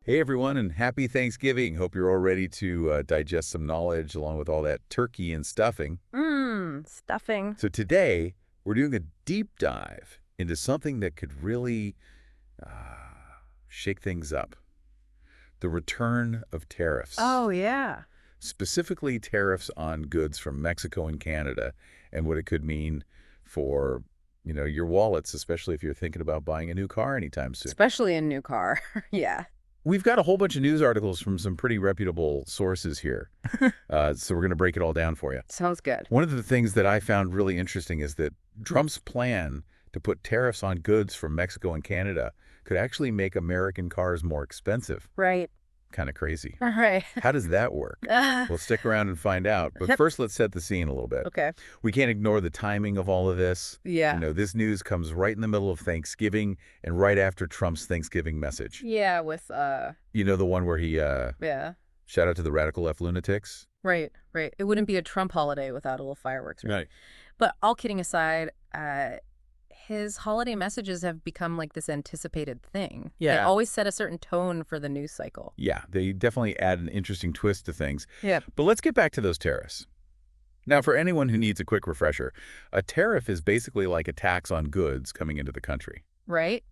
Hey everyone, and happy Thanksgiving. Hope you're all ready to digest some knowledge along with all that turkey and stuffing. Stuffing. So today, we're doing a deep dive into something that could really shake things up. The return of tariffs. Oh, yeah. Specifically tariffs on goods from Mexico and Canada, and what it could mean for, your wallets, especially if you're thinking about buying a new car anytime soon. Especially a new car. Yeah. We've got a whole bunch of news articles from some pretty reputable sources here, so we're going to break it all down for you. Sounds good. One of the things that I found really interesting is that Trump's plan to put tariffs on goods from Mexico and Canada could actually make American cars more expensive. Right. Kind of crazy. All right. How does that work? We'll stick around and find out. But first, let's set the scene a little bit. Okay. We can't ignore the timing of all of this. Yeah. This news comes right in the middle of Thanksgiving and right after Trump's Thanksgiving message. Yeah, with, The one where he, yeah. shout out to the radical left lunatics. Right. It wouldn't be a Trump holiday without a little fireworks. Right. But all kidding aside, his holiday messages have become like this anticipated thing. Yeah. They always set a certain tone for the news cycle. Yeah, they definitely add an interesting twist to things. Yeah. But let's get back to those tariffs. Now, for anyone who needs a quick refresher, a tariff is basically like a tax on goods coming into the country. Right?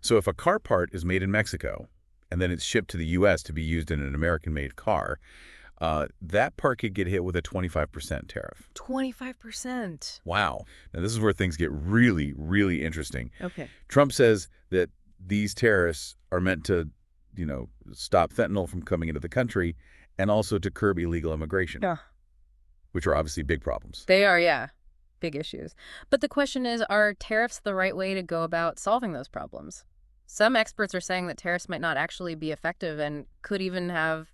So if a car part is made in Mexico and then it's shipped to the U.S. to be used in an American-made car, that part could get hit with a 25% tariff. 25%. Wow. Now, this is where things get really, really interesting. Okay. Trump says that these tariffs are meant to, stop fentanyl from coming into the country and also to curb illegal immigration, which are obviously big problems. They are, yeah. Big issues. But the question is, are tariffs the right way to go about solving those problems? Some experts are saying that tariffs might not actually be effective and could even have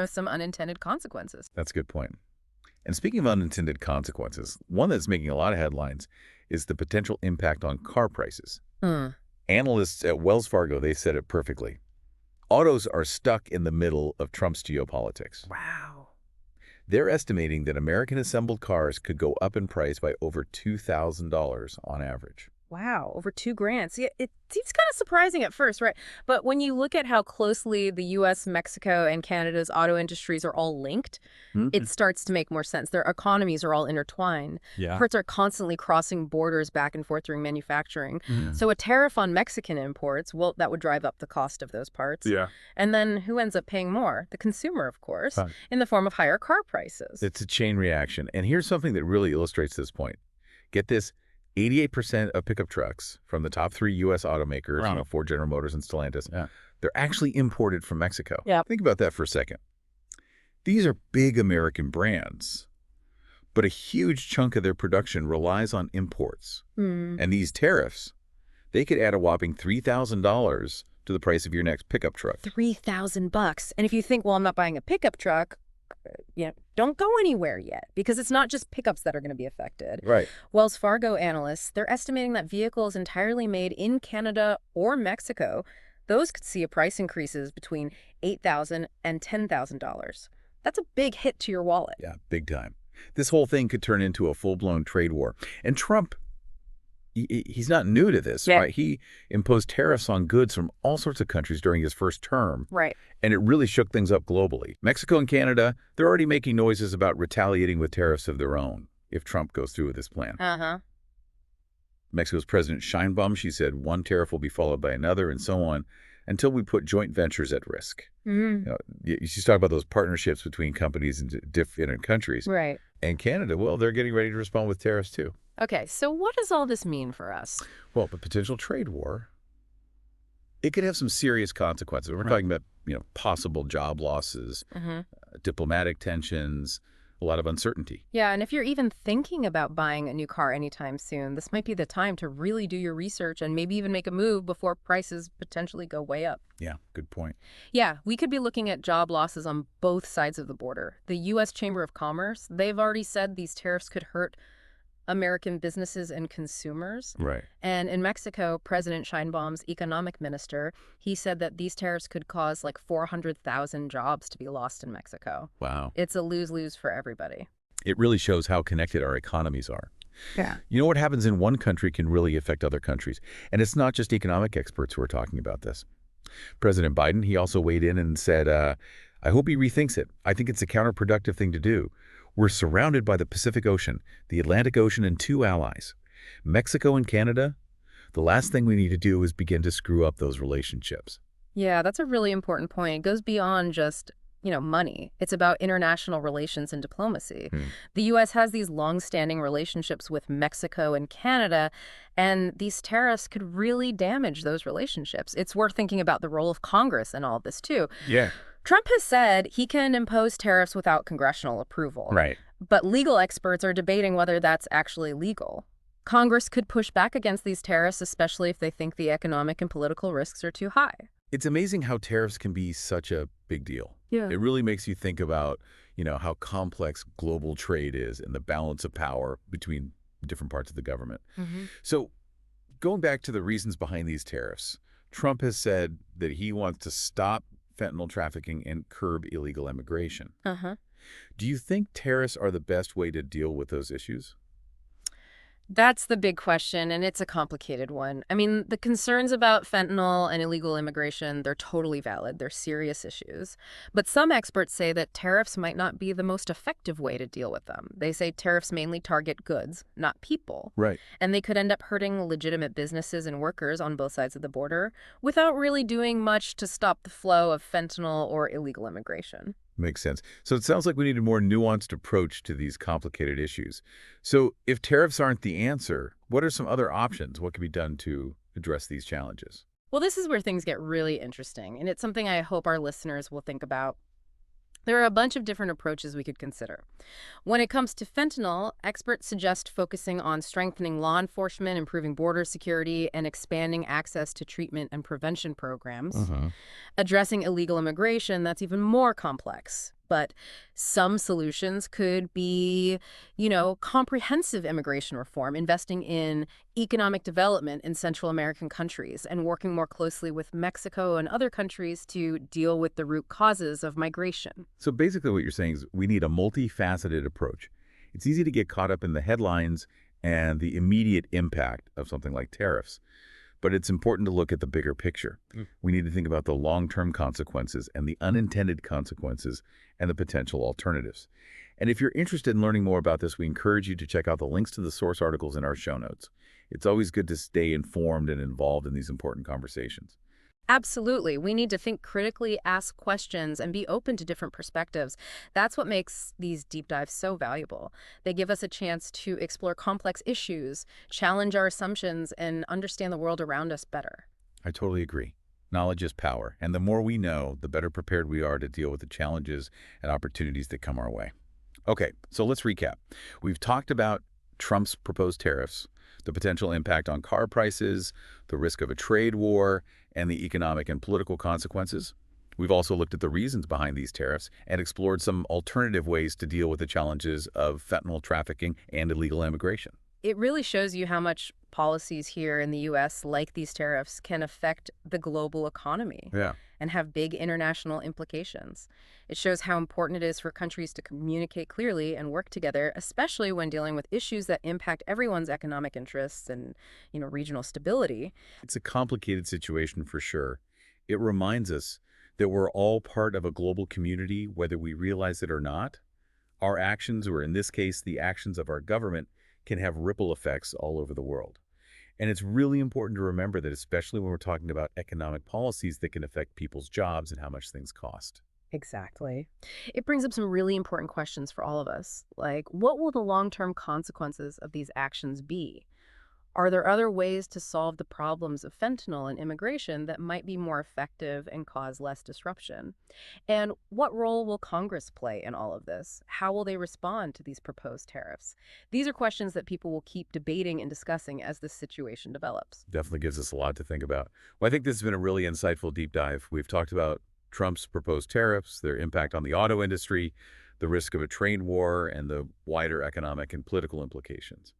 some unintended consequences. That's a good point. And speaking of unintended consequences, one that's making a lot of headlines is the potential impact on car prices. Analysts at Wells Fargo, they said it perfectly. Autos are stuck in the middle of Trump's geopolitics. Wow. They're estimating that American-assembled cars could go up in price by over $2,000 on average. Wow, over $2,000. Yeah, it seems kind of surprising at first, right? But when you look at how closely the U.S., Mexico, and Canada's auto industries are all linked, it starts to make more sense. Their economies are all intertwined. Yeah. Parts are constantly crossing borders back and forth during manufacturing. So a tariff on Mexican imports, well, that would drive up the cost of those parts. Yeah. And then who ends up paying more? The consumer, of course, in the form of higher car prices. It's a chain reaction. And here's something that really illustrates this point. Get this. 88% of pickup trucks from the top 3 U.S. automakers, Ford, General Motors, and Stellantis, they're actually imported from Mexico. Yeah. Think about that for a second. These are big American brands, but a huge chunk of their production relies on imports. And these tariffs, they could add a whopping $3,000 to the price of your next pickup truck. $3,000. And if you think, well, I'm not buying a pickup truck, don't go anywhere yet, because it's not just pickups that are going to be affected. Right. Wells Fargo analysts, they're estimating that vehicles entirely made in Canada or Mexico, those could see a price increases between $8,000 and $10,000. That's a big hit to your wallet. Yeah, big time. This whole thing could turn into a full-blown trade war. And Trump, he's not new to this, right? He imposed tariffs on goods from all sorts of countries during his first term. Right. And it really shook things up globally. Mexico and Canada, they're already making noises about retaliating with tariffs of their own if Trump goes through with this plan. Mexico's President Sheinbaum, she said one tariff will be followed by another and so on until we put joint ventures at risk. She's talking about those partnerships between companies in different countries. Right. And Canada, well, they're getting ready to respond with tariffs too. Okay, so what does all this mean for us? Well, the potential trade war, it could have some serious consequences. We're talking about, possible job losses, diplomatic tensions, a lot of uncertainty. Yeah, and if you're even thinking about buying a new car anytime soon, this might be the time to really do your research and maybe even make a move before prices potentially go way up. Yeah, good point. Yeah, we could be looking at job losses on both sides of the border. The U.S. Chamber of Commerce, they've already said these tariffs could hurt American businesses and consumers. Right. And in Mexico, President Sheinbaum's economic minister, he said that these tariffs could cause like 400,000 jobs to be lost in Mexico. Wow. It's a lose-lose for everybody. It really shows how connected our economies are. Yeah. You know, what happens in one country can really affect other countries. And it's not just economic experts who are talking about this. President Biden, he also weighed in and said, I hope he rethinks it. I think it's a counterproductive thing to do. We're surrounded by the Pacific Ocean, the Atlantic Ocean, and two allies, Mexico and Canada. The last thing we need to do is begin to screw up those relationships. Yeah, that's a really important point. It goes beyond just, money. It's about international relations and diplomacy. Hmm. The U.S. has these long-standing relationships with Mexico and Canada, and these tariffs could really damage those relationships. It's worth thinking about the role of Congress in all of this, too. Yeah. Trump has said he can impose tariffs without congressional approval. Right. But legal experts are debating whether that's actually legal. Congress could push back against these tariffs, especially if they think the economic and political risks are too high. It's amazing how tariffs can be such a big deal. Yeah. It really makes you think about, how complex global trade is and the balance of power between different parts of the government. So going back to the reasons behind these tariffs, Trump has said that he wants to stop fentanyl trafficking and curb illegal immigration. Do you think tariffs are the best way to deal with those issues? That's the big question, and it's a complicated one. I mean, the concerns about fentanyl and illegal immigration, they're totally valid. They're serious issues. But some experts say that tariffs might not be the most effective way to deal with them. They say tariffs mainly target goods, not people. Right. And they could end up hurting legitimate businesses and workers on both sides of the border without really doing much to stop the flow of fentanyl or illegal immigration. Makes sense. So it sounds like we need a more nuanced approach to these complicated issues. So if tariffs aren't the answer, what are some other options? What can be done to address these challenges? Well, this is where things get really interesting, and it's something I hope our listeners will think about. There are a bunch of different approaches we could consider. When it comes to fentanyl, experts suggest focusing on strengthening law enforcement, improving border security, and expanding access to treatment and prevention programs. Addressing illegal immigration, that's even more complex. But some solutions could be, comprehensive immigration reform, investing in economic development in Central American countries, and working more closely with Mexico and other countries to deal with the root causes of migration. So basically what you're saying is we need a multifaceted approach. It's easy to get caught up in the headlines and the immediate impact of something like tariffs. But it's important to look at the bigger picture. We need to think about the long-term consequences and the unintended consequences and the potential alternatives. And if you're interested in learning more about this, we encourage you to check out the links to the source articles in our show notes. It's always good to stay informed and involved in these important conversations. Absolutely. We need to think critically, ask questions, and be open to different perspectives. That's what makes these deep dives so valuable. They give us a chance to explore complex issues, challenge our assumptions, and understand the world around us better. I totally agree. Knowledge is power, and the more we know, the better prepared we are to deal with the challenges and opportunities that come our way. Okay, so let's recap. We've talked about Trump's proposed tariffs, the potential impact on car prices, the risk of a trade war, and the economic and political consequences. We've also looked at the reasons behind these tariffs and explored some alternative ways to deal with the challenges of fentanyl trafficking and illegal immigration. It really shows you how much policies here in the U.S., like these tariffs, can affect the global economy and have big international implications. It shows how important it is for countries to communicate clearly and work together, especially when dealing with issues that impact everyone's economic interests and, regional stability. It's a complicated situation for sure. It reminds us that we're all part of a global community, whether we realize it or not. Our actions, or in this case, the actions of our government, can have ripple effects all over the world. And it's really important to remember that, especially when we're talking about economic policies that can affect people's jobs and how much things cost. Exactly. It brings up some really important questions for all of us, like what will the long-term consequences of these actions be? Are there other ways to solve the problems of fentanyl and immigration that might be more effective and cause less disruption? And what role will Congress play in all of this? How will they respond to these proposed tariffs? These are questions that people will keep debating and discussing as this situation develops. Definitely gives us a lot to think about. Well, I think this has been a really insightful deep dive. We've talked about Trump's proposed tariffs, their impact on the auto industry, the risk of a trade war, and the wider economic and political implications.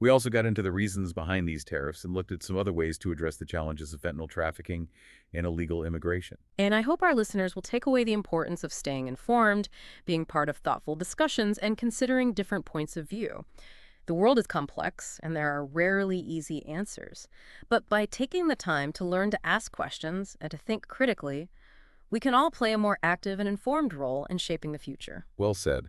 We also got into the reasons behind these tariffs and looked at some other ways to address the challenges of fentanyl trafficking and illegal immigration. And I hope our listeners will take away the importance of staying informed, being part of thoughtful discussions, and considering different points of view. The world is complex, and there are rarely easy answers. But by taking the time to learn to ask questions and to think critically, we can all play a more active and informed role in shaping the future. Well said.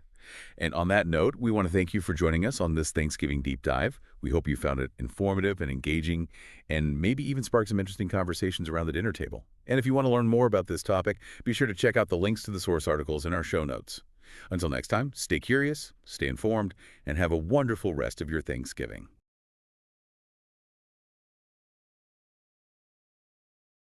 And on that note, we want to thank you for joining us on this Thanksgiving deep dive. We hope you found it informative and engaging, and maybe even spark some interesting conversations around the dinner table. And if you want to learn more about this topic, be sure to check out the links to the source articles in our show notes. Until next time, stay curious, stay informed, and have a wonderful rest of your Thanksgiving.